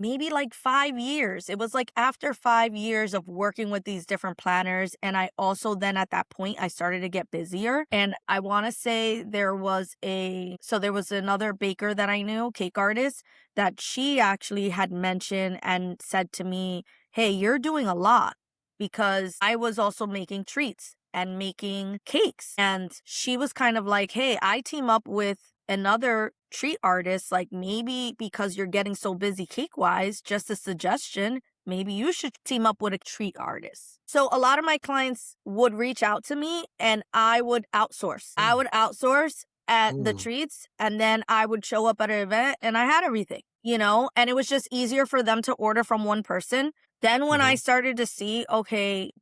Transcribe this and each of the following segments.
maybe like 5 years. It was like after 5 years of working with these different planners. And I also then at that point, I started to get busier. And I want to say there was another baker that I knew, cake artist, that she actually had mentioned and said to me, hey, you're doing a lot because I was also making treats and making cakes. And she was kind of like, hey, I team up with another treat artist, like maybe because you're getting so busy cake wise, just a suggestion, maybe you should team up with a treat artist. So a lot of my clients would reach out to me and I would outsource. I would outsource at the Ooh. treats and then I would show up at an event and I had everything, and it was just easier for them to order from one person. Then when I Mhm. started to see, okay,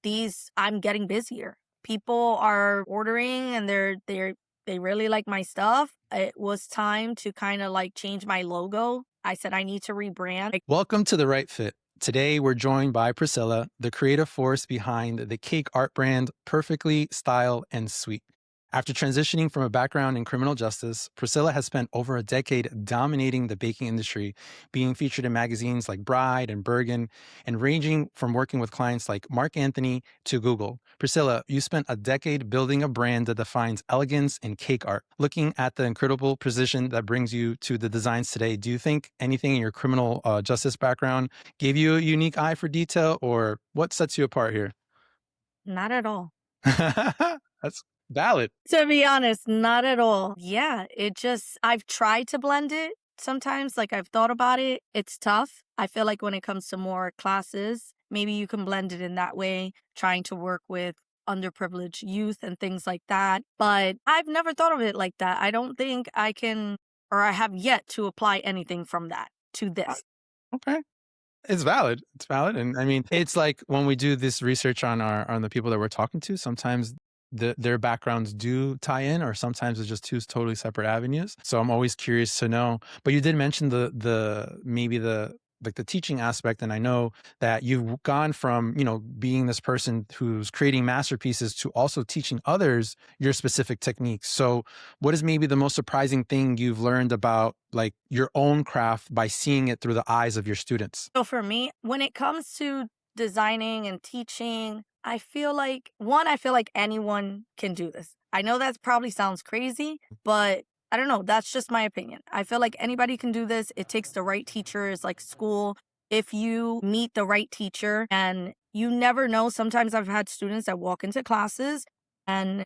I'm getting busier. People are ordering and they really like my stuff. It was time to kind of like change my logo. I said I need to rebrand. Welcome to The Right Fit. Today, we're joined by Priscilla, the creative force behind the cake art brand Perfectly Style and Sweet. After transitioning from a background in criminal justice, Priscilla has spent over a decade dominating the baking industry, being featured in magazines like Bride and Bergen, and ranging from working with clients like Mark Anthony to Google. Priscilla, you spent a decade building a brand that defines elegance in cake art. Looking at the incredible precision that brings you to the designs today, do you think anything in your criminal justice background gave you a unique eye for detail, or what sets you apart here? Not at all. That's valid. To be honest, not at all. Yeah, I've tried to blend it sometimes, like I've thought about it. It's tough. I feel like when it comes to more classes, maybe you can blend it in that way, trying to work with underprivileged youth and things like that. But I've never thought of it like that. I don't think I can, or I have yet to apply anything from that to this. Okay. It's valid. It's valid. And I mean, it's like when we do this research on the people that we're talking to, sometimes their backgrounds do tie in, or sometimes it's just two totally separate avenues. So I'm always curious to know. But you did mention the maybe the like the teaching aspect, and I know that you've gone from being this person who's creating masterpieces to also teaching others your specific techniques. So what is maybe the most surprising thing you've learned about like your own craft by seeing it through the eyes of your students? So for me, when it comes to designing and teaching, I feel like anyone can do this. I know that probably sounds crazy, but I don't know. That's just my opinion. I feel like anybody can do this. It takes the right teachers, like school. If you meet the right teacher, and you never know, sometimes I've had students that walk into classes and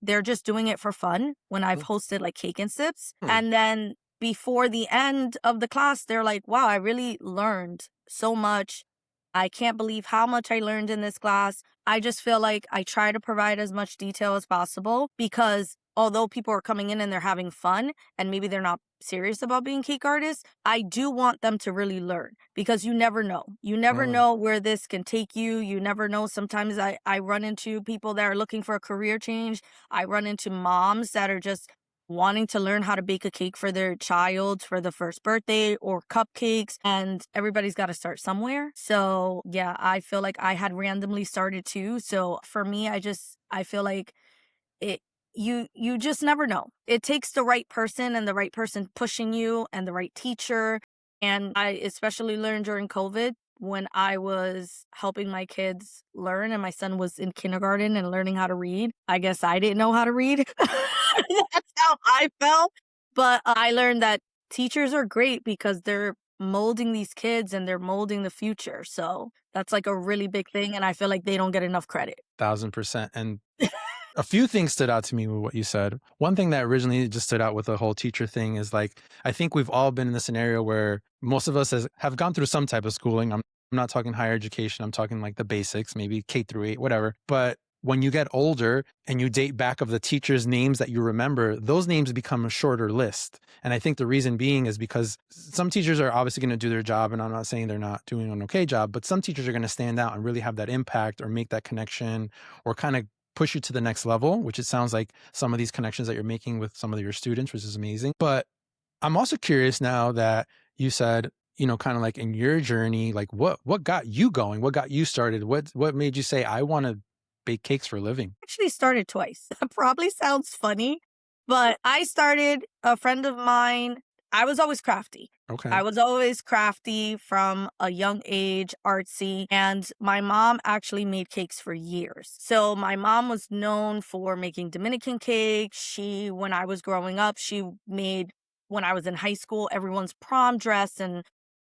they're just doing it for fun when I've hosted like cake and sips. Hmm. And then before the end of the class, they're like, wow, I really learned so much. I can't believe how much I learned in this class. I just feel like I try to provide as much detail as possible because although people are coming in and they're having fun and maybe they're not serious about being cake artists, I do want them to really learn because you never know. You never Mm. know where this can take you. You never know. Sometimes I run into people that are looking for a career change. I run into moms that are just wanting to learn how to bake a cake for their child for the first birthday or cupcakes, and everybody's got to start somewhere. So yeah, I feel like I had randomly started too. So for me, I feel like it you just never know. It takes the right person and the right person pushing you and the right teacher. And I especially learned during COVID when I was helping my kids learn and my son was in kindergarten and learning how to read. I guess I didn't know how to read. That's how I felt. But I learned that teachers are great because they're molding these kids and they're molding the future. So that's like a really big thing. And I feel like they don't get enough credit. 1,000%. And a few things stood out to me with what you said. One thing that originally just stood out with the whole teacher thing is like, I think we've all been in the scenario where most of us have gone through some type of schooling. I'm not talking higher education. I'm talking like the basics, maybe K through 8, whatever. But when you get older and you date back of the teachers' names that you remember, those names become a shorter list. And I think the reason being is because some teachers are obviously going to do their job, and I'm not saying they're not doing an okay job, but some teachers are going to stand out and really have that impact or make that connection or kind of push you to the next level, which it sounds like some of these connections that you're making with some of your students, which is amazing. But I'm also curious now that you said, kind of like in your journey, like what got you going? What got you started? What made you say, I want to bake cakes for a living? Actually started twice. That probably sounds funny, but a friend of mine, I was always crafty. Okay. I was always crafty from a young age, artsy, and my mom actually made cakes for years. So my mom was known for making Dominican cakes. When I was growing up, she made, when I was in high school, everyone's prom dress and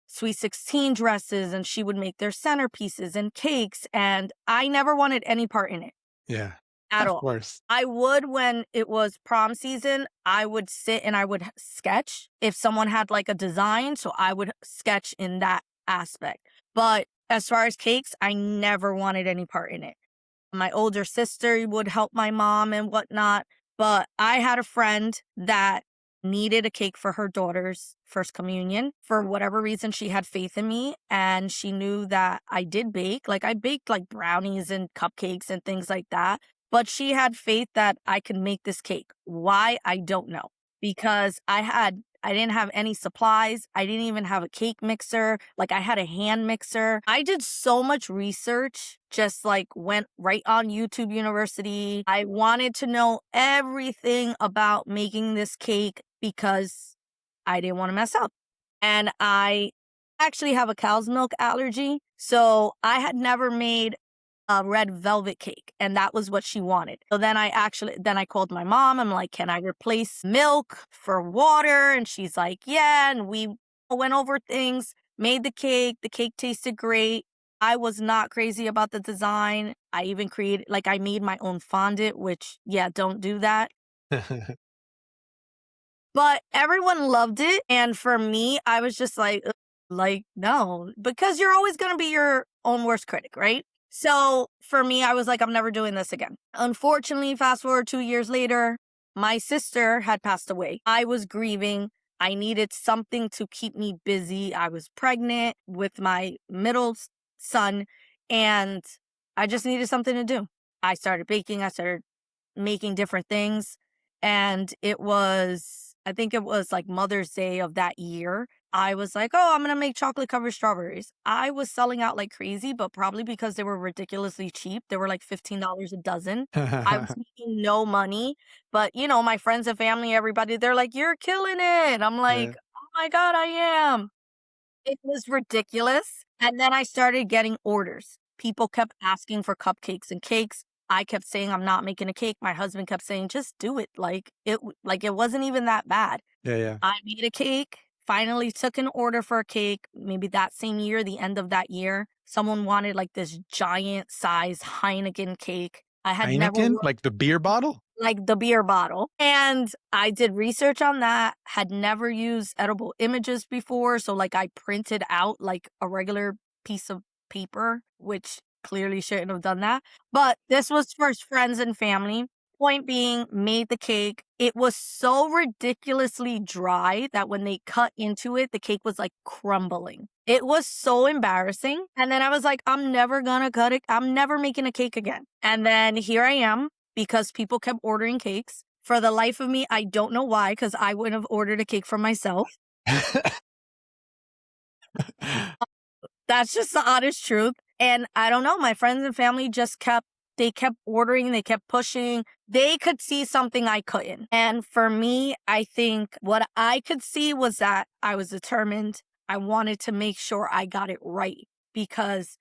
sweet 16 dresses, and she would make their centerpieces and cakes. And I never wanted any part in it Yeah. at Of all. course. I would, when it was prom season, I would sit and I would sketch if someone had like a design. So I would sketch in that aspect. But as far as cakes, I never wanted any part in it. My older sister would help my mom and whatnot. But I had a friend that needed a cake for her daughter's first communion. For whatever reason, she had faith in me and she knew that I did bake. Like I baked like brownies and cupcakes and things like that. But she had faith that I could make this cake. Why? I don't know. Because I didn't have any supplies. I didn't even have a cake mixer. Like I had a hand mixer. I did so much research, just like went right on YouTube University. I wanted to know everything about making this cake because I didn't want to mess up. And I actually have a cow's milk allergy. So I had never made a red velvet cake, and that was what she wanted. So then I called my mom. I'm like, "Can I replace milk for water?" And she's like, "Yeah." And we went over things, made the cake. The cake tasted great. I was not crazy about the design. I even created, like, I made my own fondant, which, yeah, don't do that. But everyone loved it, and for me, I was just like, "Ugh," like, no, because you're always gonna be your own worst critic, right? So, for me, I was like, "I'm never doing this again." Unfortunately, fast forward 2 years later, my sister had passed away. I was grieving. I needed something to keep me busy. I was pregnant with my son, and I just needed something to do. I started baking, I started making different things. And I think it was like Mother's Day of that year. I was like, oh, I'm going to make chocolate covered strawberries. I was selling out like crazy, but probably because they were ridiculously cheap. They were like $15 a dozen. I was making no money, but my friends and family, everybody, they're like, you're killing it. I'm Yeah. like, oh my God, I am. It was ridiculous, and then I started getting orders. People kept asking for cupcakes and cakes. I kept saying, "I'm not making a cake." My husband kept saying, "Just do it." Like, it wasn't even that bad. Yeah, yeah. I made a cake, finally took an order for a cake, maybe that same year, the end of that year. Someone wanted, like, this giant size Heineken cake. I had never Heineken? Like the beer bottle? like the beer bottle. And I did research on that, had never used edible images before. So, like, I printed out like a regular piece of paper, which clearly shouldn't have done that. But this was for friends and family. Point being, made the cake. It was so ridiculously dry that when they cut into it, the cake was like crumbling. It was so embarrassing. And then I was like, I'm never gonna cut it. I'm never making a cake again. And then here I am because people kept ordering cakes. For the life of me, I don't know why, because I wouldn't have ordered a cake for myself. That's just the honest truth. And I don't know, my friends and family they kept ordering, they kept pushing. They could see something I couldn't. And for me, I think what I could see was that I was determined. I wanted to make sure I got it right because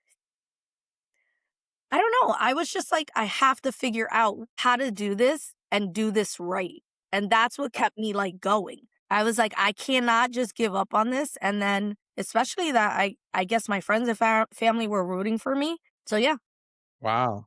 I don't know. I was just like, I have to figure out how to do this and do this right. And that's what kept me like going. I was like, I cannot just give up on this. And then, especially that I guess my friends and family were rooting for me. So yeah, Wow.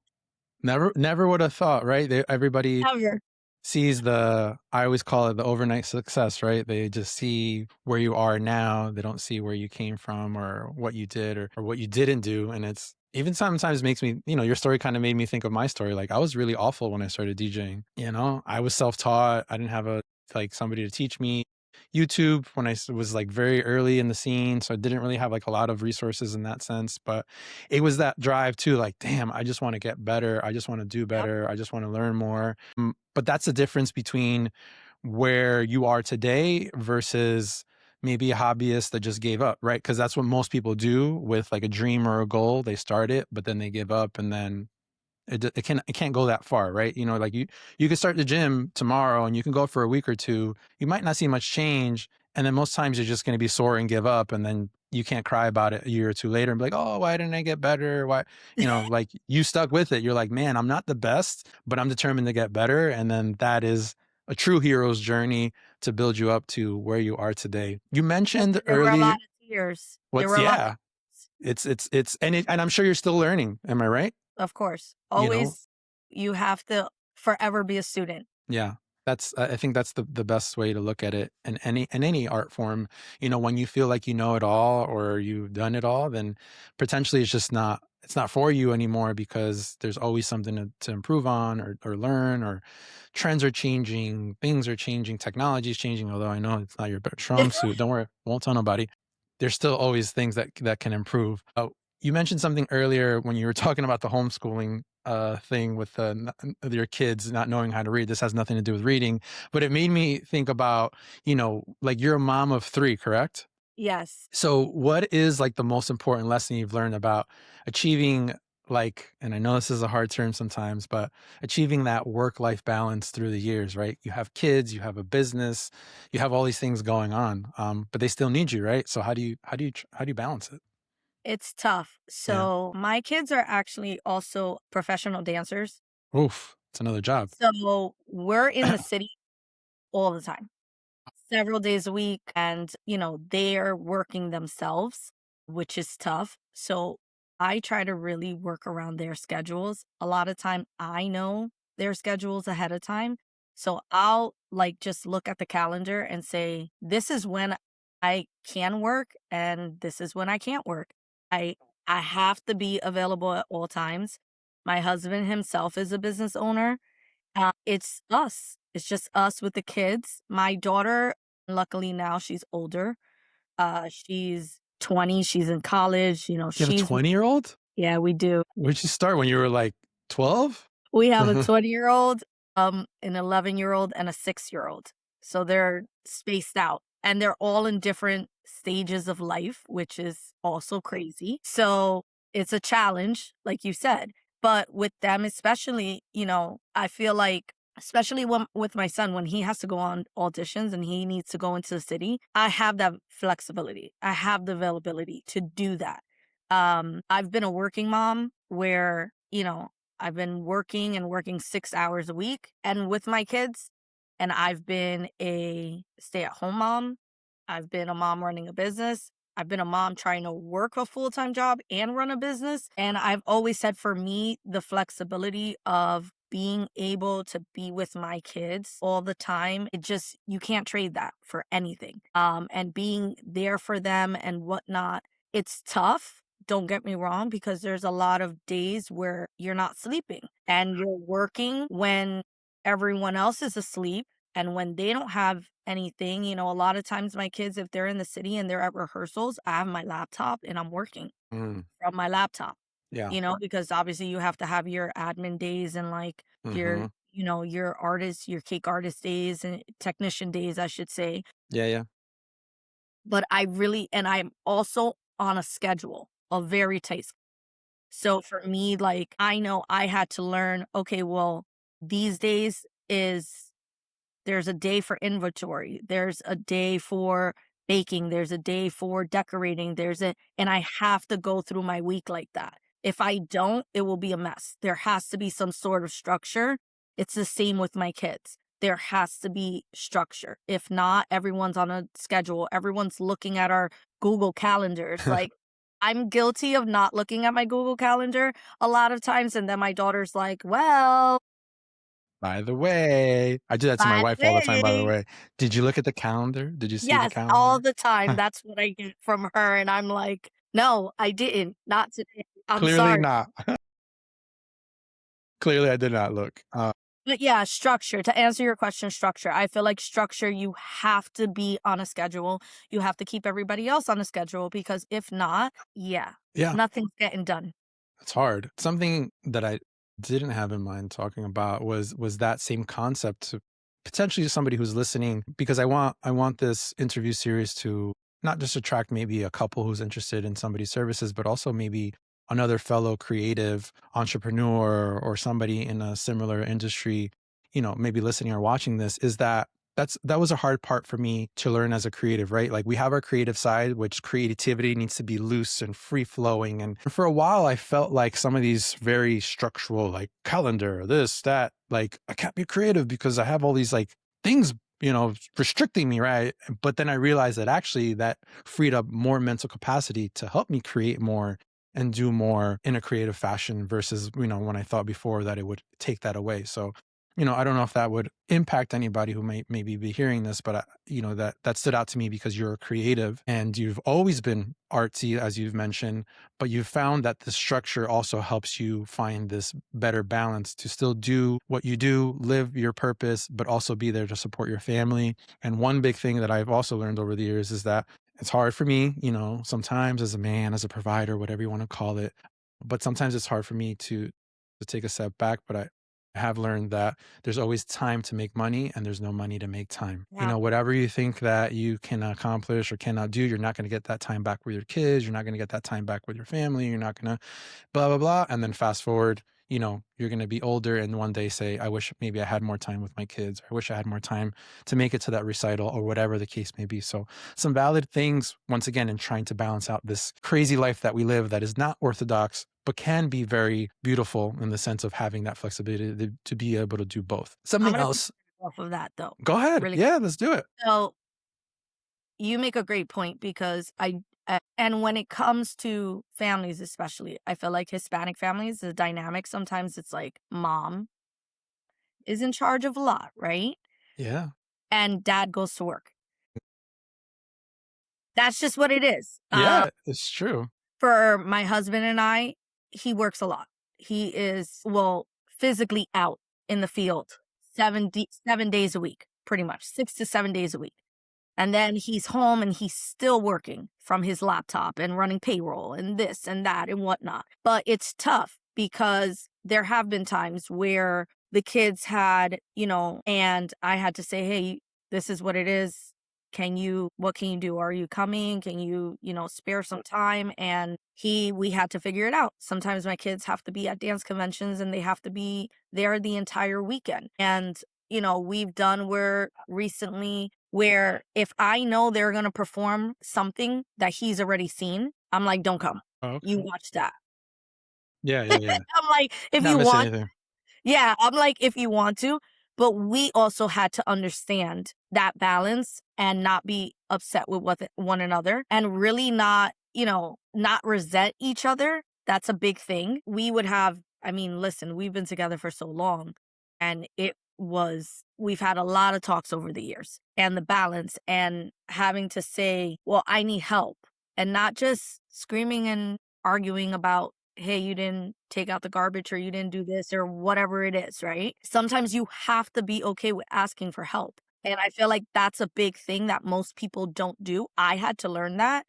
Never would have thought, right? Everybody ever. sees I always call it the overnight success, right? They just see where you are now. They don't see where you came from or what you did or what you didn't do. And it's even sometimes makes me, your story kind of made me think of my story. Like I was really awful when I started DJing. I was self-taught. I didn't have like somebody to teach me. YouTube when was like very early in the scene. So I didn't really have like a lot of resources in that sense. But it was that drive too, like, damn, I just want to get better. I just want to do Yep. better. I just want to learn more. But that's the difference between where you are today versus maybe a hobbyist that just gave up, right? Because that's what most people do with like a dream or a goal. They start it, but then they give up and then it can't go that far, right? Like you can start the gym tomorrow and you can go for a week or two. You might not see much change, And then most times you're just going to be sore and give up. And then you can't cry about it a year or two later and be like, oh, why didn't I get better? Why, like you stuck with it. You're like, man, I'm not the best, but I'm determined to get better. And then that is a true hero's journey to build you up to where you are today. You Yes, mentioned but there were a lot early of tears. There were what's a lot of yeah, tears. and I'm sure you're still learning. Am I right? Of course. You know, Always you have to forever be a student. yeah. That's I think that's the best way to look at it in any art form. When you feel like you know it all or you've done it all, then potentially it's not for you anymore because there's always something to improve on or learn or trends are changing, things are changing, technology is changing, although I know it's not your strong suit. Don't worry, won't tell nobody. There's still always things that can improve. You mentioned something earlier when you were talking about the homeschooling thing with your kids not knowing how to read. This has nothing to do with reading, but it made me think about, like you're a mom of three, correct? Yes. So what is like the most important lesson you've learned about achieving like, and I know this is a hard term sometimes, but achieving that work-life balance through the years, right? You have kids, you have a business, you have all these things going on, but they still need you, right? So how do you balance it? It's tough. Yeah. So, my kids are actually also professional dancers. Oof, it's another job. So, we're in the city all the time, several days a week, and, they're working themselves, which is tough. So, I try to really work around their schedules. A lot of time, I know their schedules ahead of time. So, I'll, like, just look at the calendar and say, "This is when I can work, and this is when I can't work." I I have to be available at all times. My husband himself is a business owner. It's us. It's just us with the kids. My daughter, luckily now she's older. She's 20, she's in college, You have a 20-year-old? yeah, we do. Where'd you start when you were like 12? We have a 20-year-old, an 11-year-old, and a 6-year-old. So they're spaced out and they're all in different stages of life, which is also crazy. So it's a challenge, like you said. But with them, especially, I feel like, especially with my son, when he has to go on auditions and he needs to go into the city, I have that flexibility. I have the availability to do that. I've been a working mom where, I've been working and working 6 hours a week and with my kids. And I've been a stay at home mom. I've been a mom running a business. I've been a mom trying to work a full time job and run a business. And I've always said for me, the flexibility of being able to be with my kids all the time, you can't trade that for anything. And being there for them and whatnot, it's tough. Don't get me wrong, because there's a lot of days where you're not sleeping and you're working when everyone else is asleep and when they don't have anything. A lot of times my kids, if they're in the city and they're at rehearsals, I have my laptop and I'm working Mm, from my laptop, yeah. because obviously you have to have your admin days and like your, Mhm. your cake artist days and technician days, I should say. Yeah, yeah. But and I'm also on a schedule, a very tight. So for me, like, I know I had to learn, okay, well, these days is there's a day for inventory, there's a day for baking, there's a day for decorating, and I have to go through my week like that. If I don't, it will be a mess. There has to be some sort of structure. It's the same with my kids. There has to be structure. If not, everyone's on a schedule. Everyone's looking at our Google calendars. Like, I'm guilty of not looking at my Google Calendar a lot of times, and then my daughter's like, "Well, By the way, I do that to my by the wife all the time, by the way." way. Did you look at the calendar? Did you see the Yes, all calendar? the time. That's what I get from her, and I'm like, "No, I didn't. Not today. I'm Clearly sorry." not. Clearly, I did not look. But yeah, structure. To answer your question, structure. I feel like structure, you have to be on a schedule. You have to keep everybody else on a schedule because if not, yeah, Yeah, nothing's getting done. it's hard. Something that I didn't have in mind talking about was that same concept to potentially somebody who's listening, because I want this interview series to not just attract maybe a couple who's interested in somebody's services, but also maybe another fellow creative entrepreneur or somebody in a similar industry, maybe listening or watching this, is that that was a hard part for me to learn as a creative, right? Like we have our creative side, which creativity needs to be loose and free flowing. And for a while, I felt like some of these very structural, like calendar, this, that, like I can't be creative because I have all these like things, restricting me, right? But then I realized that actually that freed up more mental capacity to help me create more and do more in a creative fashion versus, when I thought before that it would take that away. So I don't know if that would impact anybody who might maybe be hearing this, but that stood out to me because you're a creative and you've always been artsy, as you've mentioned, but you've found that the structure also helps you find this better balance to still do what you do, live your purpose, but also be there to support your family. And one big thing that I've also learned over the years is that it's hard for me, sometimes as a man, as a provider, whatever you want to call it, but sometimes it's hard for me to take a step back. But I have learned that there's always time to make money and there's no money to make time. Yeah. Whatever you think that you can accomplish or cannot do, you're not going to get that time back with your kids. You're not going to get that time back with your family. You're not going to blah, blah, blah. And then fast forward, you're going to be older and one day say, I wish maybe I had more time with my kids. Or I wish I had more time to make it to that recital or whatever the case may be. So some valid things, once again, in trying to balance out this crazy life that we live that is not orthodox, but can be very beautiful in the sense of having that flexibility to be able to do both. I'm Something gonna else. off of that though, Go ahead. really quick. Yeah, let's do it. So you make a great point because and when it comes to families, especially, I feel like Hispanic families, the dynamic sometimes it's like mom is in charge of a lot, right? Yeah. And dad goes to work. That's just what it is. Yeah, it's true. For my husband and I, he works a lot. He is, well, physically out in the field 7 days a week, pretty much 6 to 7 days a week. And then he's home and he's still working from his laptop and running payroll and this and that and whatnot. But it's tough because there have been times where the kids had, and I had to say, hey, this is what it is. What can you do? Are you coming? Can you, spare some time? And we had to figure it out. Sometimes my kids have to be at dance conventions and they have to be there the entire weekend. And, we've done where if I know they're going to perform something that he's already seen, I'm like, don't come. Oh, You okay. watch that. Yeah, yeah, yeah. I'm like, if Not you missing want, anything. yeah, I'm like, if you want to, but we also had to understand that balance and not be upset with one another and really not resent each other. That's a big thing. I mean, listen, we've been together for so long and we've had a lot of talks over the years and the balance and having to say, well, I need help and not just screaming and arguing about, hey, you didn't take out the garbage or you didn't do this or whatever it is, right? Sometimes you have to be okay with asking for help. And I feel like that's a big thing that most people don't do. I had to learn that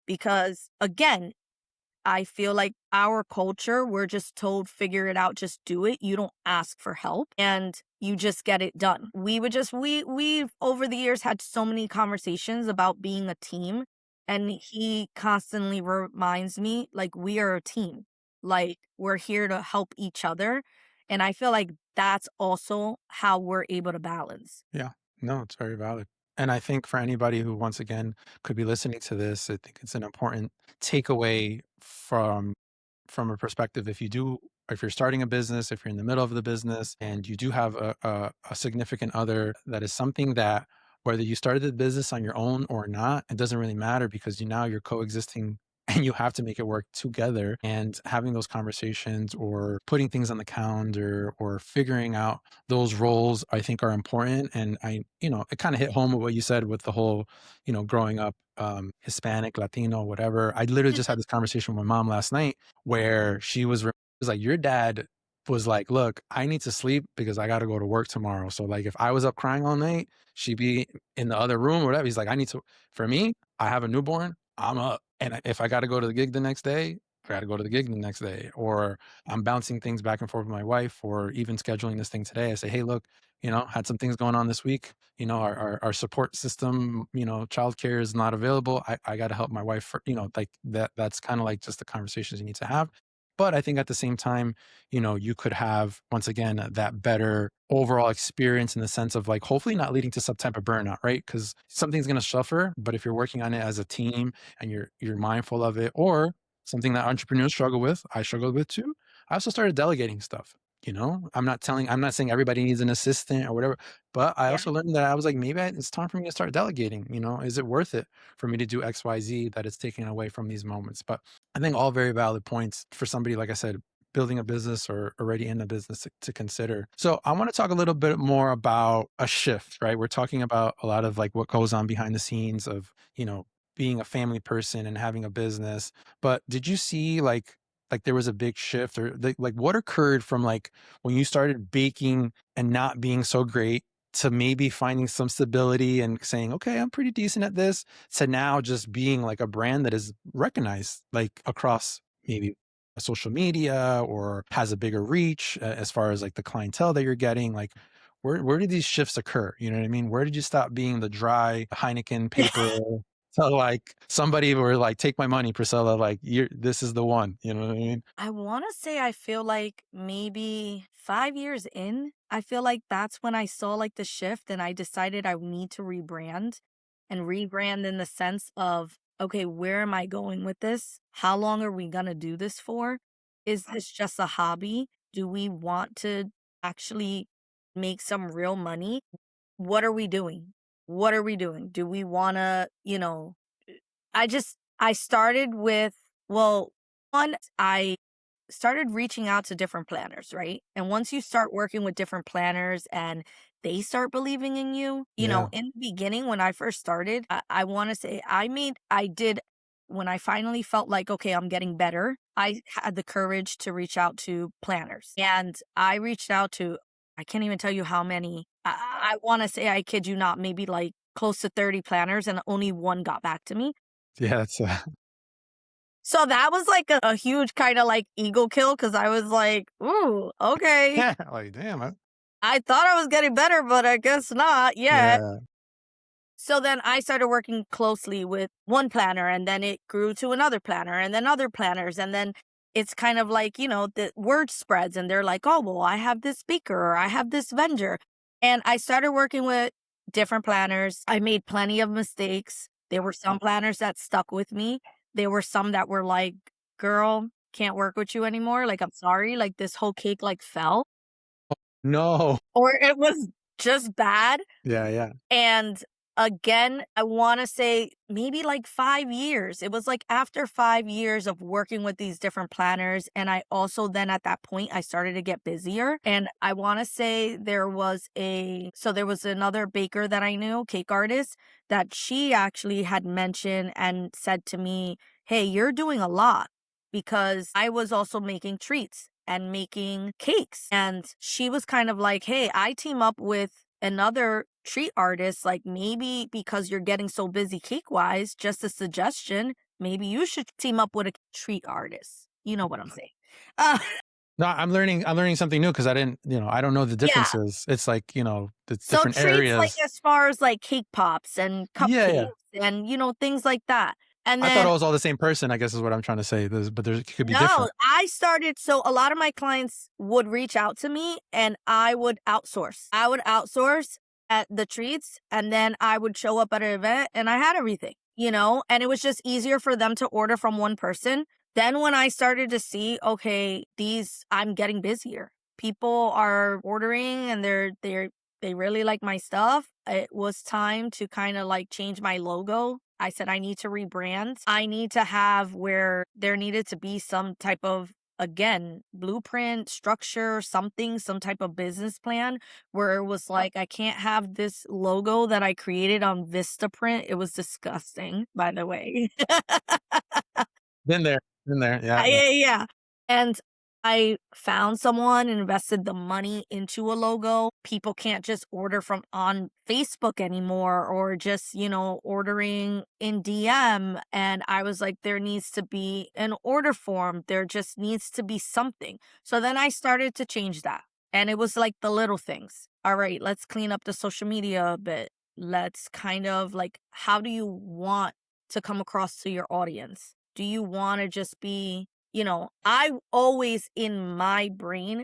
because, again, I feel like our culture, we're just told, figure it out, just do it. You don't ask for help and you just get it done. We've over the years had so many conversations about being a team. And he constantly reminds me, like, we are a team. Like, we're here to help each other. And I feel like that's also how we're able to balance. Yeah. No, it's very valid. And I think for anybody who, once again, could be listening to this, I think it's an important takeaway from a perspective. If you're starting a business, if you're in the middle of the business and you do have a significant other, that is something that whether you started the business on your own or not, it doesn't really matter because now you're coexisting and you have to make it work together. And having those conversations or putting things on the calendar or figuring out those roles, I think are important. And it kind of hit home with what you said with the whole, growing up Hispanic, Latino, whatever. I literally just had this conversation with my mom last night where she was like, your dad was like, look, I need to sleep because I got to go to work tomorrow. So like, if I was up crying all night, she'd be in the other room or whatever. He's like, for me, I have a newborn. I'm up. And if I got to go to the gig the next day, I got to go to the gig the next day, or I'm bouncing things back and forth with my wife, or even scheduling this thing today. I say, hey, look, had some things going on this week. Our support system, childcare is not available. I got to help my wife for, like that's kind of like just the conversations you need to have. But I think at the same time, you could have, once again, that better overall experience in the sense of like hopefully not leading to some type of burnout, right? Because something's going to suffer, but if you're working on it as a team and you're mindful of it, or something that entrepreneurs struggle with, I struggled with too. I also started delegating stuff. I'm not saying everybody needs an assistant or whatever, but I Yeah. also learned that I was like, maybe it's time for me to start delegating. Is it worth it for me to do XYZ that it's taking away from these moments? But I think all very valid points for somebody, like I said, building a business or already in a business to consider. So I want to talk a little bit more about a shift, right? We're talking about a lot of like what goes on behind the scenes of, being a family person and having a business. But did you see like there was a big shift or like what occurred from like when you started baking and not being so great to maybe finding some stability and saying, okay, I'm pretty decent at this, to now just being like a brand that is recognized like across maybe social media or has a bigger reach as far as like the clientele that you're getting? Like where did these shifts occur? You know what I mean? Where did you stop being the dry Heineken paper to like somebody were like, take my money, Priscilla, like this is the one, you know what I mean? I want to say I feel like maybe 5 years in, I feel like that's when I saw like the shift and I decided I need to rebrand and rebrand in the sense of, okay, where am I going with this? How long are we going to do this for? Is this just a hobby? Do we want to actually make some real money? What are we doing? What are we doing? Do we want to, I started with, well, one, I started reaching out to different planners, right? And once you start working with different planners and they start believing in you, Yeah. in the beginning when I first started, I want to say I did, when I finally felt like, okay, I'm getting better, I had the courage to reach out to planners. And I reached out to, I can't even tell you how many. I want to say, I kid you not, maybe like close to 30 planners, and only one got back to me. Yeah, that's So that was like a huge kind of like ego kill because I was like, ooh, okay. yeah, like damn. I thought I was getting better, but I guess not yet. Yeah. So then I started working closely with one planner, and then it grew to another planner and then other planners. And then it's kind of like, the word spreads and they're like, oh, well, I have this speaker or I have this vendor. And I started working with different planners. I made plenty of mistakes. There were some planners that stuck with me. There were some that were like, girl, can't work with you anymore. Like, I'm sorry. Like, this whole cake like fell, No. or it was just bad. Yeah, yeah. And again, I wanna say maybe like 5 years. It was like after 5 years of working with these different planners, and I also then at that point, I started to get busier, and I wanna say there was another baker that I knew, cake artist, that she actually had mentioned and said to me, "Hey, you're doing a lot," because I was also making treats and making cakes, and she was kind of like, "Hey, I team up with another treat artist, like maybe because you're getting so busy cake wise, just a suggestion, maybe you should team up with a treat artist." You know what I'm saying? Uh, No, I'm learning something new because I don't know the yeah. differences. It's like, the So different treats like areas. as far as like cake pops and Yeah, cupcakes yeah. and things like that. And I thought then it was all the same person, I guess is what I'm trying to say. But there it could be no, different. I started, so a lot of my clients would reach out to me and I would outsource. I would outsource at the treats, and then I would show up at an event and I had everything, and it was just easier for them to order from one person. Then when I started to see, okay, I'm getting busier. People are ordering and they really like my stuff. It was time to kind of like change my logo. I said, I need to rebrand. I need to have where there needed to be some type of, again, blueprint, structure, something, some type of business plan where it was like, I can't have this logo that I created on Vistaprint. It was disgusting, by the way. Been there, been there. Yeah, yeah. Yeah, yeah. And I found someone, invested the money into a logo. People can't just order from on Facebook anymore or just, ordering in DM. And I was like, there needs to be an order form. There just needs to be something. So then I started to change that. And it was like the little things. All right, let's clean up the social media a bit. Let's kind of like, how do you want to come across to your audience? Do you want to just be, I always in my brain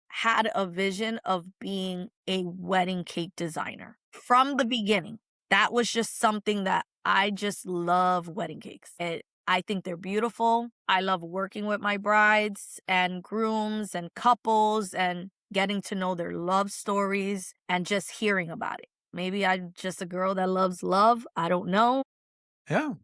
had a vision of being a wedding cake designer from the beginning. That was just something that I just love wedding cakes. I think they're beautiful. I love working with my brides and grooms and couples and getting to know their love stories and just hearing about it. Maybe I'm just a girl that loves love. I don't know. Yeah.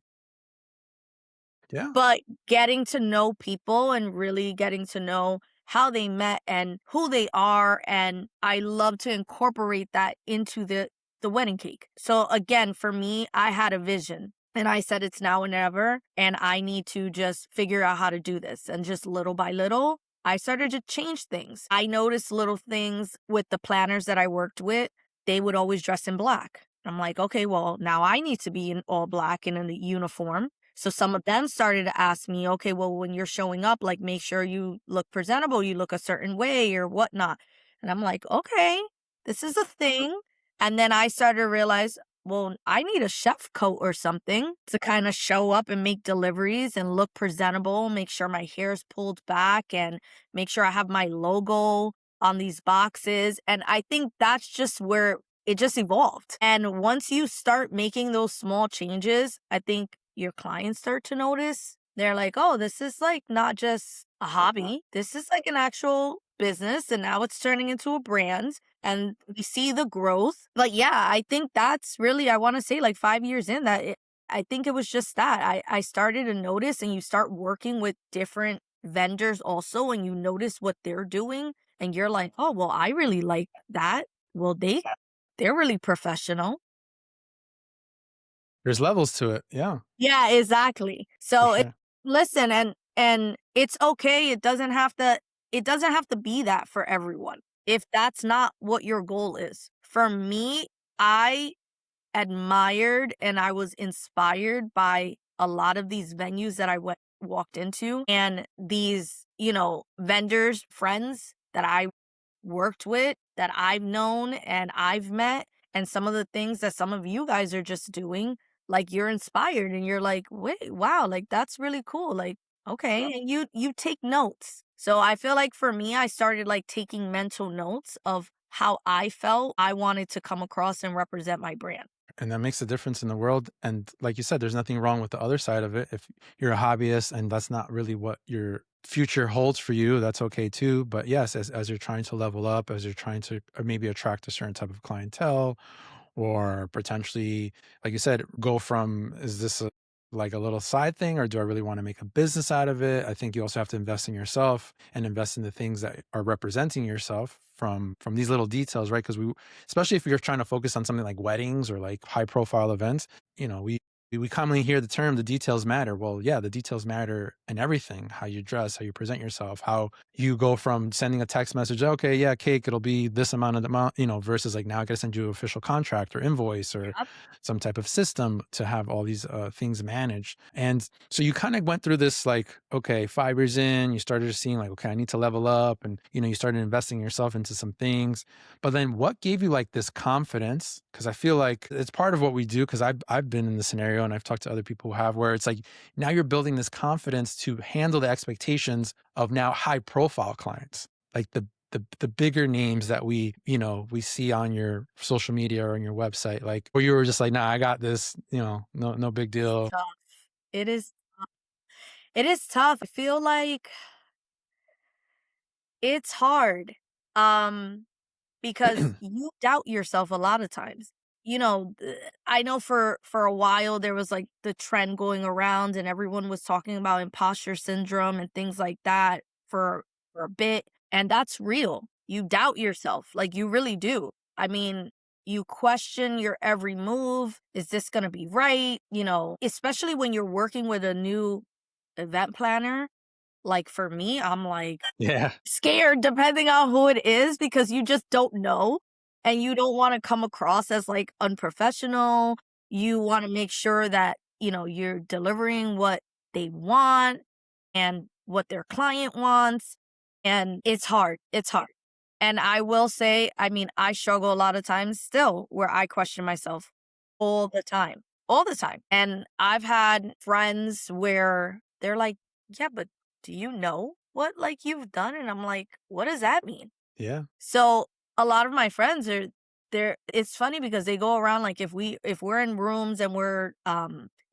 Yeah. But getting to know people and really getting to know how they met and who they are, and I love to incorporate that into the wedding cake. So again, for me, I had a vision and I said it's now or never, and I need to just figure out how to do this. And just little by little, I started to change things. I noticed little things with the planners that I worked with. They would always dress in black. I'm like, okay, well, now I need to be in all black and in the uniform. So some of them started to ask me, okay, well, when you're showing up, like make sure you look presentable, you look a certain way or whatnot. And I'm like, okay, this is a thing. And then I started to realize, well, I need a chef coat or something to kind of show up and make deliveries and look presentable, make sure my hair's pulled back and make sure I have my logo on these boxes. And I think that's just where it just evolved. And once you start making those small changes, I think your clients start to notice. They're like, oh, this is like not just a hobby. This is like an actual business. And now it's turning into a brand. And we see the growth. But yeah, I think that's really, I want to say like 5 years in I think it was just that. I started to notice, and you start working with different vendors also, and you notice what they're doing. And you're like, oh, well, I really like that. Well, they're really professional. There's levels to it. Yeah, Yeah, exactly. for So sure. listen, and it's okay. It doesn't have to be that for everyone. If that's not what your goal is. For me, I admired and I was inspired by a lot of these venues that I walked into, and these, vendors, friends that I worked with, that I've known and I've met, and some of the things that some of you guys are just doing, like you're inspired and you're like, wait, wow, like that's really cool. Like, okay. And you take notes. So I feel like for me, I started like taking mental notes of how I felt I wanted to come across and represent my brand. And that makes a difference in the world. And like you said, there's nothing wrong with the other side of it. If you're a hobbyist and that's not really what your future holds for you, that's okay too. But yes, as you're trying to level up, as you're trying to maybe attract a certain type of clientele, or potentially, like you said, go from, is this like a little side thing, or do I really want to make a business out of it? I think you also have to invest in yourself and invest in the things that are representing yourself from these little details, right? Because especially if you're trying to focus on something like weddings or like high profile events, we commonly hear the term the details matter. Well, yeah, the details matter in everything: how you dress, how you present yourself, how you go from sending a text message, okay, yeah, cake, it'll be this amount, versus like now I got to send you an official contract or invoice or Yep. some type of system to have all these things managed. And so you kind of went through this like, okay, 5 years in, you started seeing like, okay, I need to level up, and you started investing yourself into some things. But then what gave you like this confidence? Because I feel like it's part of what we do. Because I've been in the scenario and I've talked to other people who have, where it's like now you're building this confidence to handle the expectations of now high profile clients, like the bigger names that we see on your social media or on your website, like where you were just like, nah, I got this, no big It's deal. tough. It is it is tough. I feel like it's hard. Um because you doubt yourself a lot of times. I know for a while there was like the trend going around and everyone was talking about imposter syndrome and things like that for a bit, and that's real. You doubt yourself, like you really do. I mean, you question your every move. Is this going to be right? Especially when you're working with a new event planner. Like for me, I'm like Yeah. scared depending on who it is because you just don't know and you don't want to come across as like unprofessional. You want to make sure that, you're delivering what they want and what their client wants. And it's hard. It's hard. And I will say, I mean, I struggle a lot of times still where I question myself all the time, all the time. And I've had friends where they're like, yeah, but "Do you know what, like, you've done?" And I'm like, "What does that mean?" Yeah. So, a lot of my friends are they're it's funny because they go around, like, if we're in rooms and we're,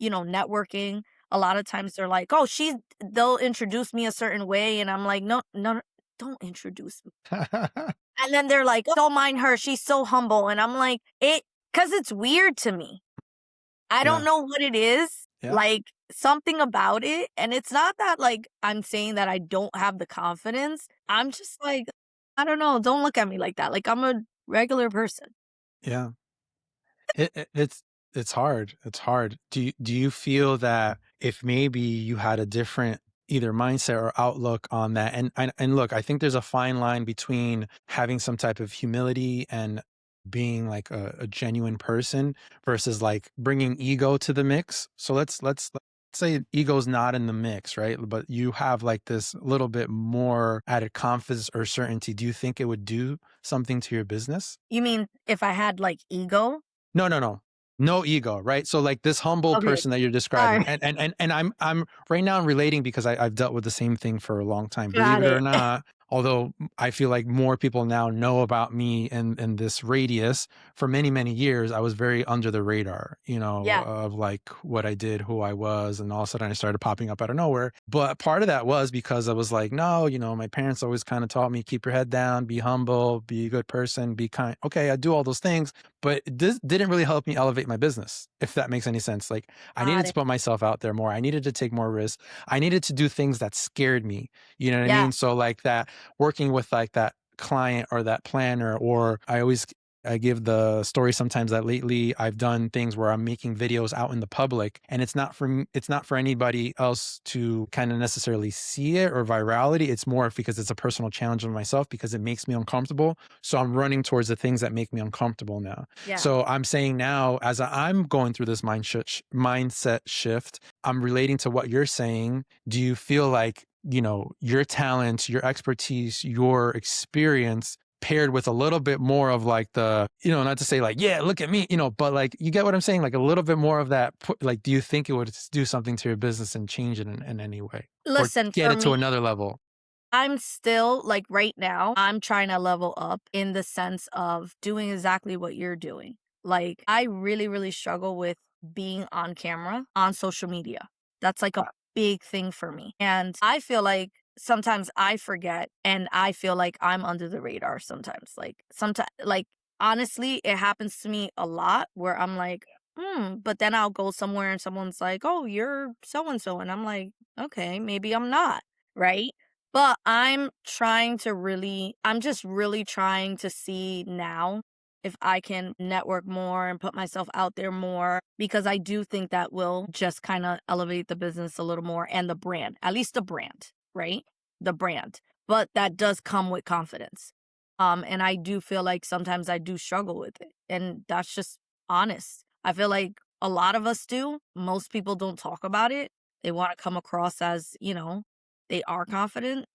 networking, a lot of times they're like, "Oh, they'll introduce me a certain way," and I'm like, "No, no, no, don't introduce me." And then they're like, "Don't mind her, she's so humble," and I'm like, because it's weird to me. I don't Yeah. know what it is, Yeah. like, something about it, and it's not that, like, I'm saying that I don't have the confidence. I'm just like, I don't know, don't look at me like that, like, I'm a regular person. Yeah. It's hard. It's hard. Do you feel that if maybe you had a different either mindset or outlook on that, and look, I think there's a fine line between having some type of humility and being like a genuine person versus like bringing ego to the mix. So let's say ego's not in the mix, right? But you have like this little bit more added confidence or certainty. Do you think it would do something to your business? You mean if I had, like, ego? No, no, no. No ego, right? So, like, this humble Okay, person that you're describing, sorry. and I'm right now I'm relating because I've dealt with the same thing for a long time, believe Got it or it. not, although I feel like more people now know about me in this radius. For many, many years, I was very under the radar, Yeah, of, like, what I did, who I was, and all of a sudden I started popping up out of nowhere, but part of that was because I was like, "No," my parents always kinda taught me, "Keep your head down, be humble, be a good person, be kind." Okay, I do all those things, but this didn't really help me elevate my business, if that makes any sense. Like, I needed got to it. put myself out there more. I needed to take more risks. I needed to do things that scared me. You know what I Yeah. mean? So like that working with like that client or that planner, or I give the story sometimes that lately I've done things where I'm making videos out in the public and it's not for anybody else to kind of necessarily see it or virality. It's more because it's a personal challenge of myself because it makes me uncomfortable. So I'm running towards the things that make me uncomfortable now. Yeah. So I'm saying now, as I'm going through this mindset shift, I'm relating to what you're saying. Do you feel like, your talents, your expertise, your experience paired with a little bit more of like not to say like, yeah, look at me, but like, you get what I'm saying? Like a little bit more of that, like, do you think it would do something to your business and change it in any way or Listen, get for it to me, another level? I'm still like right now, I'm trying to level up in the sense of doing exactly what you're doing. Like, I really, really struggle with being on camera on social media. That's like a big thing for me. And I feel like sometimes I forget and I feel like I'm under the radar sometimes. Like, honestly, it happens to me a lot where I'm like, but then I'll go somewhere and someone's like, oh, you're so and so. And I'm like, okay, maybe I'm not. Right. But I'm just really trying to see now if I can network more and put myself out there more because I do think that will just kind of elevate the business a little more and the brand, at least the brand, right? The brand. But that does come with confidence. And I do feel like sometimes I do struggle with it. And that's just honest. I feel like a lot of us do. Most people don't talk about it. They want to come across as, they are confident,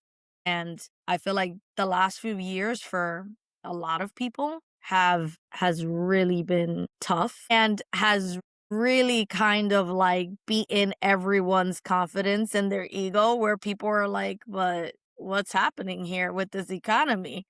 and I feel like the last few years for a lot of people has really been tough and has really kind of like beaten everyone's confidence and their ego where people are like, "But what's happening here with this economy?"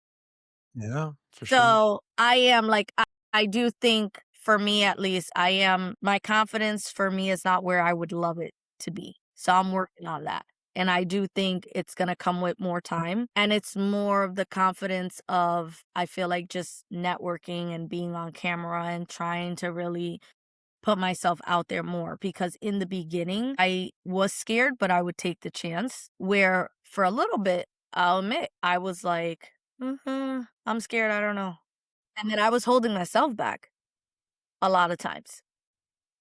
Yeah, for sure. So, I do think for me at least, my confidence for me is not where I would love it to be. So, I'm working on that. And I do think it's gonna come with more time, and it's more of the confidence of, I feel like just networking and being on camera and trying to really put myself out there more because in the beginning, I was scared, but I would take the chance where for a little bit, I'll admit, I was like, I'm scared, I don't know." And then I was holding myself back a lot of times,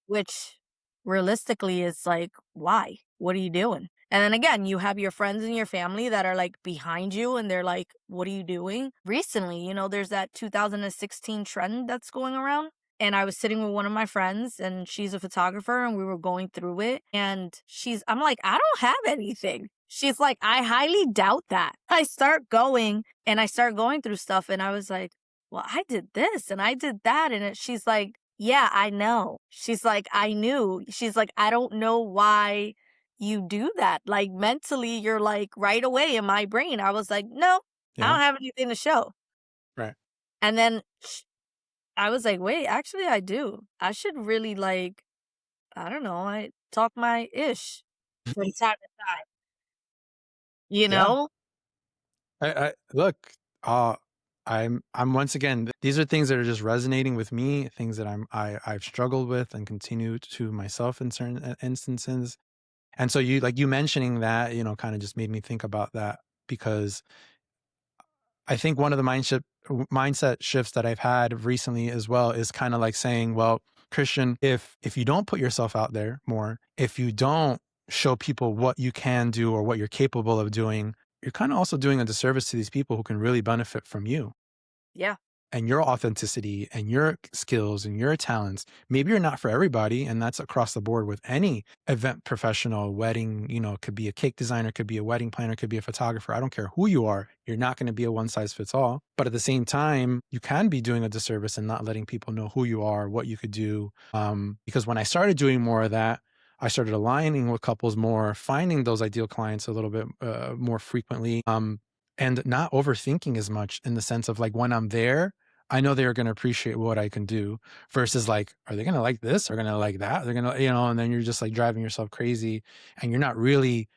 which realistically is like, why? What are you doing? And then again, you have your friends and your family that are like behind you and they're like, what are you doing? Recently, there's that 2016 trend that's going around. And I was sitting with one of my friends and she's a photographer and we were going through it. And I'm like, I don't have anything. She's like, I highly doubt that. I start going and I start going through stuff and I was like, well, I did this and I did that. And she's like, yeah, I know. She's like, I knew. She's like, I don't know why you do that. Like, mentally, you're like, right away in my brain, I was like, "No, I Yeah. don't have anything to show." Right. And then I was like, "Wait, actually I do. I should really, like, I don't know, I talk my ish from time to time, you Yeah. know?" I look, uh, I'm once again, these are things that are just resonating with me, things that I've struggled with and continue to myself in certain instances. And so you like you mentioning that, kind of just made me think about that because I think one of the mindset shifts that I've had recently as well is kind of like saying, well, Christian, if you don't put yourself out there more, if you don't show people what you can do or what you're capable of doing, you're kind of also doing a disservice to these people who can really benefit from you Yeah, and your authenticity and your skills and your talents. Maybe you're not for everybody, and that's across the board with any event professional, wedding, could be a cake designer, could be a wedding planner, could be a photographer. I don't care who you are. You're not going to be a one size fits all. But at the same time, you can be doing a disservice and not letting people know who you are, what you could do. Because when I started doing more of that, I started aligning with couples more, finding those ideal clients a little bit more frequently. And not overthinking as much in the sense of like when I'm there, I know they're going to appreciate what I can do versus like, are they going to like this or going to like that? They're going to, and then you're just like driving yourself crazy and you're not really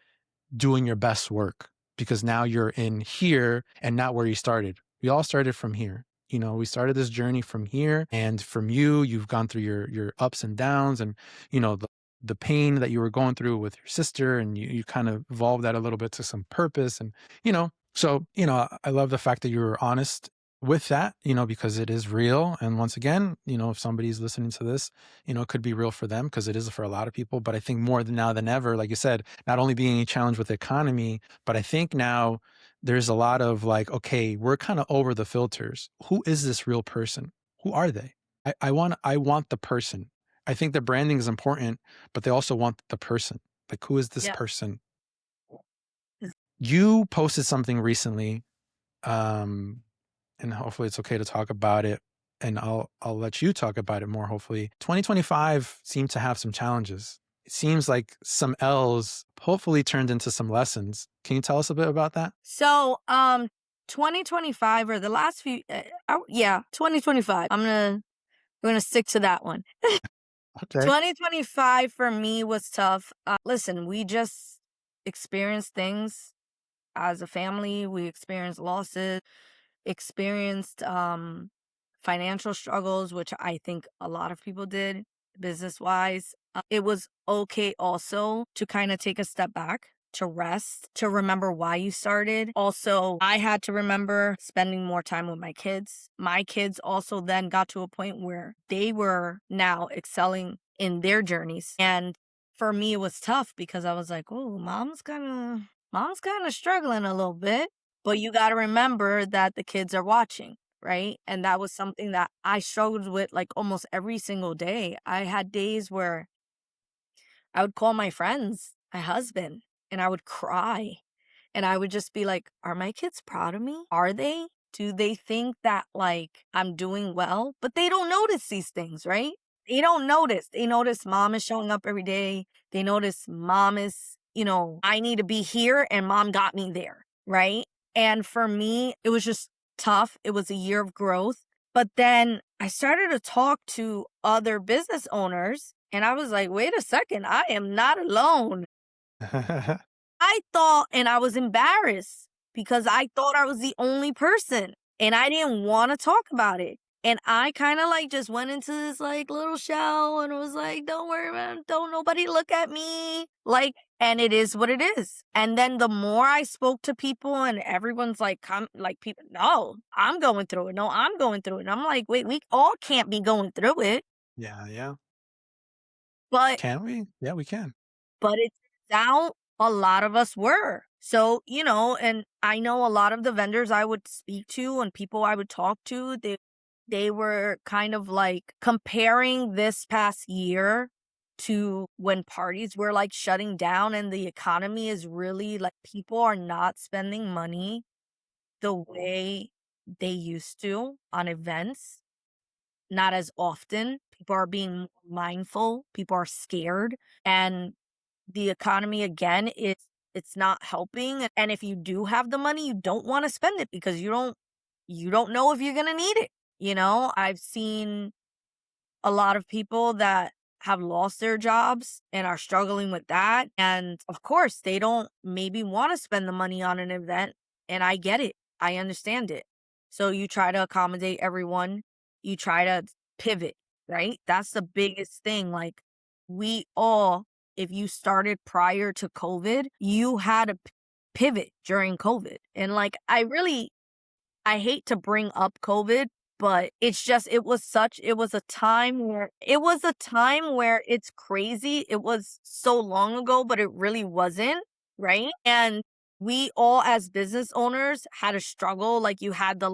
doing your best work because now you're in here and not where you started. We all started from here. We started this journey from here and from you've gone through your ups and downs and, the pain that you were going through with your sister and you kind of evolved that a little bit to some purpose and, so, I love the fact that you were honest with that, because it is real. And once again, if somebody's listening to this, it could be real for them because it is for a lot of people. But I think more than now than ever, like you said, not only being a challenge with the economy, but I think now there's a lot of like, okay, we're kind of over the filters. Who is this real person? Who are they? I want the person. I think the branding is important, but they also want the person. Like, who is this yeah. person? You posted something recently, um, and hopefully it's okay to talk about it. And I'll let you talk about it more. Hopefully, 2025 seemed to have some challenges. It seems like some L's hopefully turned into some lessons. Can you tell us a bit about that? So, 2025 or the last few, yeah, 2025. I'm gonna stick to that one. Okay. 2025 for me was tough. Listen, we just experienced things as a family. We experienced losses, experienced financial struggles, which I think a lot of people did business wise. It was okay also to kind of take a step back, to rest, to remember why you started. Also, I had to remember spending more time with my kids. My kids also then got to a point where they were now excelling in their journeys. And for me, it was tough because I was like, oh, mom's kind of struggling a little bit. But you got to remember that the kids are watching, right? And that was something that I struggled with like almost every single day. I had days where I would call my friends, my husband, and I would cry. And I would just be like, are my kids proud of me? Are they? Do they think that like I'm doing well? But they don't notice these things, right? They don't notice. They notice mom is showing up every day. They notice mom is, I need to be here and mom got me there, right? And for me, it was just tough. It was a year of growth. But then I started to talk to other business owners and I was like, wait a second, I am not alone. I thought, and I was embarrassed because I thought I was the only person and I didn't want to talk about it. And I kind of like just went into this like little shell and was like, don't worry about it. Don't nobody look at me. Like, and it is what it is. And then the more I spoke to people and everyone's like, come, like people, no, I'm going through it. No, I'm going through it. And I'm like, wait, we all can't be going through it. Yeah, yeah. But Can we? Yeah, we can. But it turns out a lot of us were. So, and I know a lot of the vendors I would speak to and people I would talk to, they were kind of like comparing this past year to when parties were like shutting down and the economy is really like people are not spending money the way they used to on events, not as often. People are being mindful, people are scared. And the economy again, it's not helping. And if you do have the money, you don't want to spend it because you don't know if you're gonna need it. I've seen a lot of people that have lost their jobs and are struggling with that. And of course, they don't maybe want to spend the money on an event. And I get it. I understand it. So you try to accommodate everyone. You try to pivot, right? That's the biggest thing. Like, we all, if you started prior to COVID, you had to pivot during COVID. And like, I hate to bring up COVID, but it's just it was a time where it's crazy. It was so long ago, but it really wasn't, right? And we all as business owners had a struggle. Like, you had the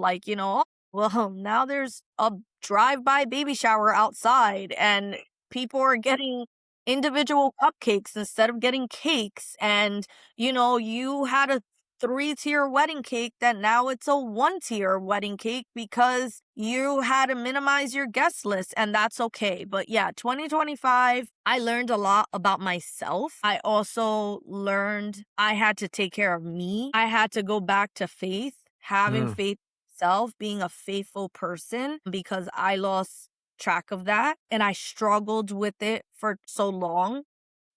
well, now there's a drive-by baby shower outside and people are getting individual cupcakes instead of getting cakes. And you had a three-tier wedding cake that now it's a one-tier wedding cake because you had to minimize your guest list, and that's okay. But yeah, 2025, I learned a lot about myself. I also learned I had to take care of me. I had to go back to faith, having Mm, faith in myself, being a faithful person, because I lost track of that and I struggled with it for so long.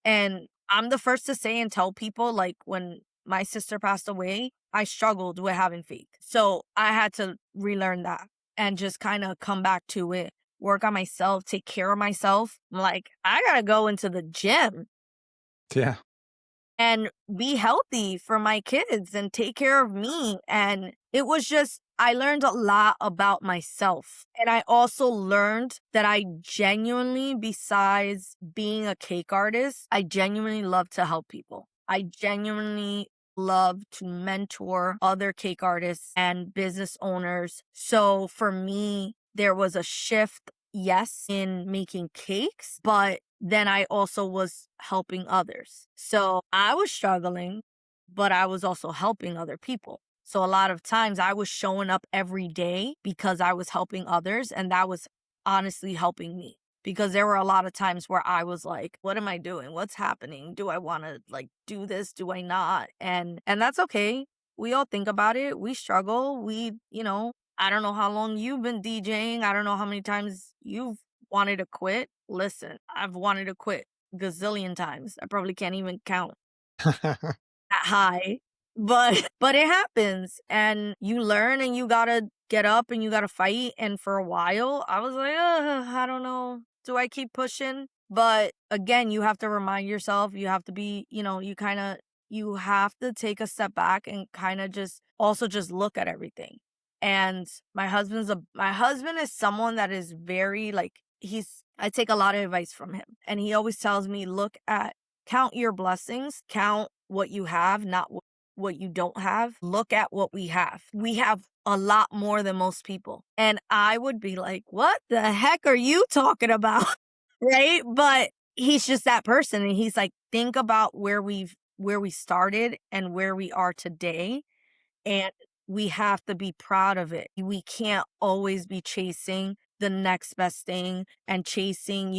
And I'm the first to say and tell people, like, when my sister passed away, I struggled with having faith. So I had to relearn that and just kind of come back to it, work on myself, take care of myself. I'm like, I got to go into the gym yeah. and be healthy for my kids and take care of me. And it was just, I learned a lot about myself. And I also learned that I genuinely, besides being a cake artist, I genuinely love to help people. I genuinely love to mentor other cake artists and business owners. So for me, there was a shift, yes, in making cakes, but then I also was helping others. So I was struggling, but I was also helping other people. So a lot of times I was showing up every day because I was helping others, and that was honestly helping me. Because there were a lot of times where I was like, what am I doing? What's happening? Do I want to like do this? Do I not? And that's okay. We all think about it. We struggle. I don't know how long you've been DJing. I don't know how many times you've wanted to quit. Listen, I've wanted to quit gazillion times. I probably can't even count that high. But it happens and you learn and you gotta get up and you gotta fight. And for a while I was like, I don't know. Do I keep pushing? But again, you have to remind yourself, you have to be, you have to take a step back and kind of just look at everything. And my husband is someone that is very like, I take a lot of advice from him. And he always tells me, count your blessings, count what you have, not what you don't have. Look at what we have. We have a lot more than most people. And I would be like, what the heck are you talking about? Right? But he's just that person. And he's like, think about where we started and where we are today. And we have to be proud of it. We can't always be chasing the next best thing and chasing,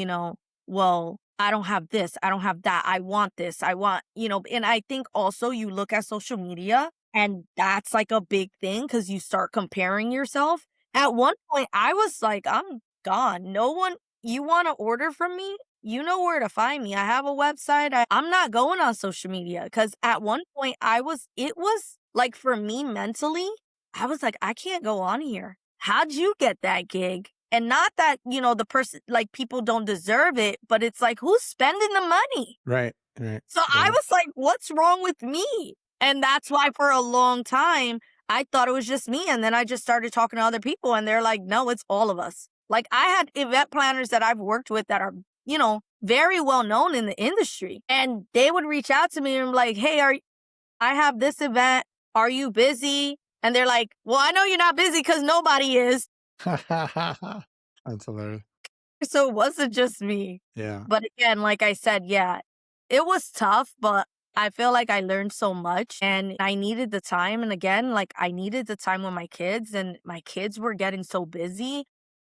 well, I don't have this, I don't have that, I want this, and I think also you look at social media and that's like a big thing because you start comparing yourself. At one point, I was like, I'm gone. No one, you want to order from me? You know where to find me. I have a website. I'm not going on social media because at one point it was like for me mentally, I was like, I can't go on here. How'd you get that gig? And not that, the person, like people don't deserve it, but it's like, who's spending the money? Right. Right. So I Right. was like, what's wrong with me? And that's why for a long time, I thought it was just me. And then I just started talking to other people and they're like, no, it's all of us. Like I had event planners that I've worked with that are, very well known in the industry. And they would reach out to me and be like, hey, I have this event. Are you busy? And they're like, well, I know you're not busy because nobody is. That's hilarious. So it wasn't just me. Yeah. But again, like I said, yeah, it was tough, but I feel like I learned so much and I needed the time. And again, like I needed the time with my kids and my kids were getting so busy.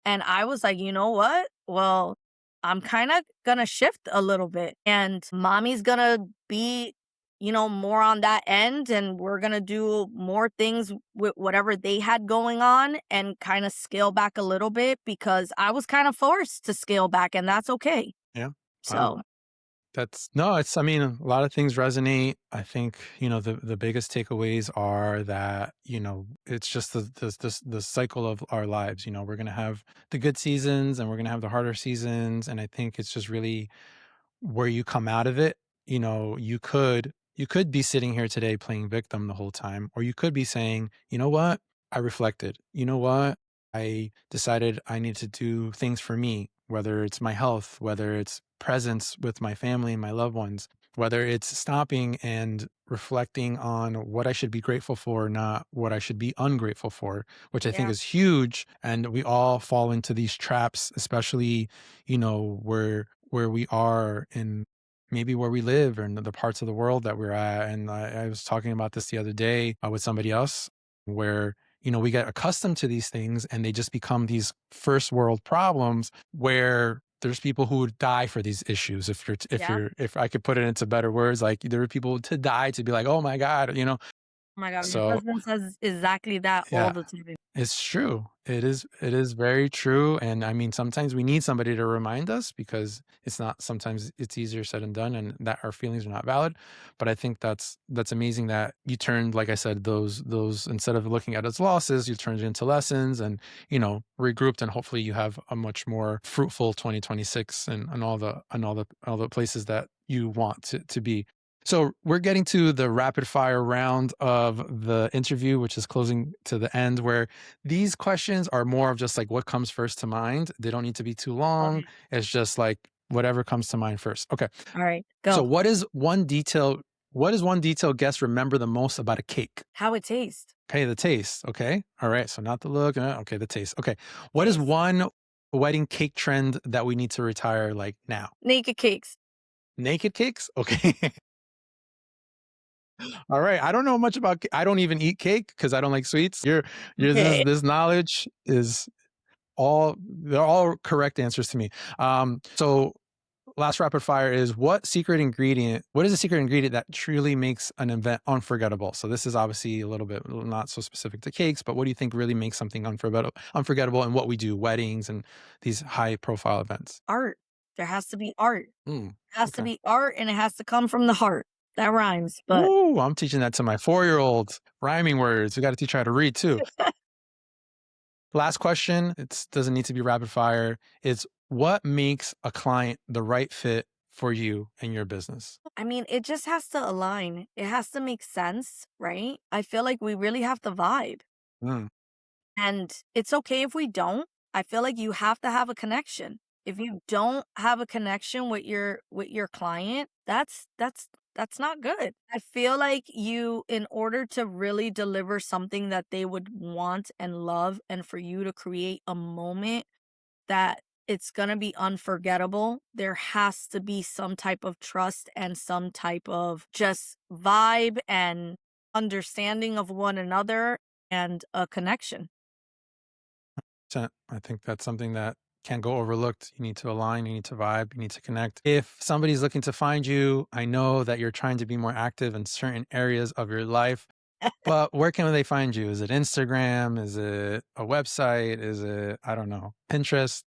And I was like, you know what? Well, I'm kind of gonna shift a little bit and mommy's gonna be, more on that end and we're gonna do more things with whatever they had going on and kind of scale back a little bit because I was kind of forced to scale back and that's okay. Yeah. Wow. So, That's no, it's I mean, a lot of things resonate. I think, the biggest takeaways are that, it's just the cycle of our lives. We're gonna have the good seasons and we're gonna have the harder seasons. And I think it's just really where you come out of it. You could be sitting here today playing victim the whole time, or you could be saying, you know what? I reflected. You know what? I decided I need to do things for me, whether it's my health, whether it's presence with my family and my loved ones, whether it's stopping and reflecting on what I should be grateful for, not what I should be ungrateful for, which I think yeah. is huge. And we all fall into these traps, especially, where we are in maybe where we live or in the parts of the world that we're at. And I was talking about this the other day with somebody else where, we get accustomed to these things and they just become these first world problems where there's people who would die for these issues. Yeah. If I could put it into better words, like there are people to die to be like, oh my God. Oh my God. My So husband says exactly that all yeah, the time. it's true. It is very true, and I mean, sometimes we need somebody to remind us because sometimes it's easier said than done and that our feelings are not valid. But I think that's amazing that you turned, like I said, those instead of looking at as losses, you turned it into lessons and, regrouped, and hopefully you have a much more fruitful 2026 and all the places that you want to be. So we're getting to the rapid fire round of the interview, which is closing to the end, where these questions are more of just like what comes first to mind. They don't need to be too long. Okay. It's just like whatever comes to mind first. Okay. All right. So Go. what is one detail guests remember the most about a cake? How it tastes. Okay, the taste. Okay. All right. So not the look. Okay, the taste. Okay. What is Taste. one wedding cake trend that we need to retire like now? Naked cakes. Naked cakes? Okay. All right. I don't know much about I don't even eat cake because I don't like sweets. Your Okay. this knowledge is they're all correct answers to me. So last rapid fire is what is a secret ingredient that truly makes an event unforgettable? So this is obviously a little bit not so specific to cakes, but what do you think really makes something unforgettable in what we do, weddings and these high profile events? Art. There has to be art. Mm, It has to okay. be art and it has to come from the heart. That rhymes, but Ooh, I'm teaching that to my 4-year-old. Rhyming words. We got to teach her how to read too. Last question. It doesn't need to be rapid fire. It's what makes a client the right fit for you and your business? I mean, it just has to align. It has to make sense, right? I feel like we really have to vibe. Mm, And it's okay if we don't. I feel like you have to have a connection. If you don't have a connection with your client, that's not good. I feel like you in order to really deliver something that they would want and love and for you to create a moment that it's going to be unforgettable, there has to be some type of trust and some type of just vibe and understanding of one another and a connection. I think that's something that can't go overlooked. You need to align, you need to vibe, you need to connect. If somebody's looking to find you, I know that you're trying to be more active in certain areas of your life. But where can they find you? Is it Instagram? Is it a website? Is it, I don't know, Pinterest?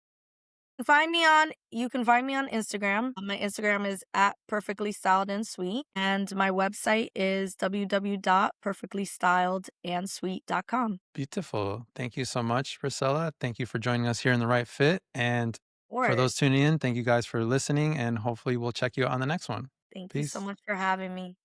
You can find me on Instagram. My Instagram is at perfectly styled and sweet. And my website is www.perfectlystyledandsweet.com. Beautiful. Thank you so much, Priscilla. Thank you for joining us here in The Right Fit. And for Or those tuning in, thank you guys for listening. And hopefully we'll check you out on the next one. thank you so Peace. much for having me.